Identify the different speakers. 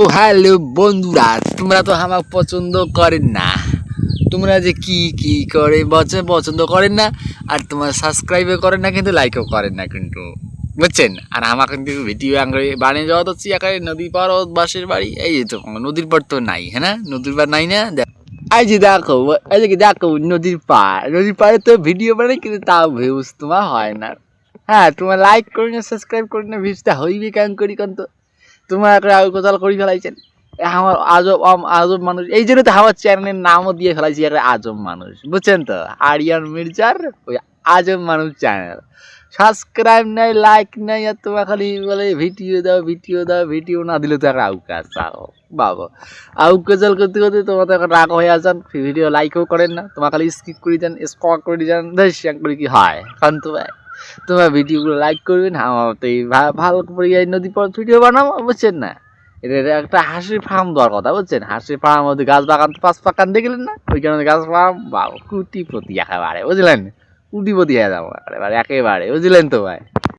Speaker 1: ও hello বন্ধুরা, তোমরা তো আমাকে পছন্দ করেন না। তোমরা যে কি কি করে পছন্দ করেন না, আর তোমার সাবস্ক্রাইবও করেন না, কিন্তু লাইকও করেন না কিন্তু, বুঝছেন? আর আমার কিন্তু ভিডিও আঙ্গে বানিয়ে যাওয়া হচ্ছে একাই নদী পার বাসের বাড়ি। এই তো নদীর পার তো নাই, হ্যাঁ না? নদীর পার নাই না? এই যে দেখো, এই যে দেখো নদীর পাড়ে তো ভিডিও বানাই, কিন্তু তাও ভিউজ তোমার হয় না। হ্যাঁ, তোমার লাইক করি না, সাবস্ক্রাইব করি না, ভিউজটা হইবে কেমন করি কন্ত? তোমার একটা কোথাও করে ফেলাইছেন। আমার আজব মানুষ, এই জন্য তো আমার চ্যানেলের নামও দিয়ে ফেলাইছি একটা আজব মানুষ, বুঝছেন তো? আরিয়ান মির্জার ওই আজব মানুষ চ্যানেল। সাবস্ক্রাইব নাই, লাইক নাই, আর তোমার খালি বলে ভিডিও না দিলে তো একটা আউকাজ চাও বাবা। আউকাজাল করতে করতে তোমার তো এখন রাগ হয়ে আছেন, ভিডিও লাইকও করেন না, তোমার খালি স্কিপ করে দেন, স্কোয়ার করে দেন, করে কি হয় কারণ তোমার ভিডিওগুলো লাইক করবেন, আমার তো এই ভালো করে এই নদী পর ভিডিও বানাবো, বুঝছেন না? এটা একটা হাঁসের ফার্ম দেওয়ার কথা, বুঝছেন? হাঁসের ফার্ম মধ্যে গাছ বাগান 5 বাগান দেখলেন না? ওইখানে গাছ ফার্ম বা কুটিপতি একেবারে, বুঝলেন? কুটিপতি হয়ে যাবো একেবারে, বুঝলেন তো ভাই?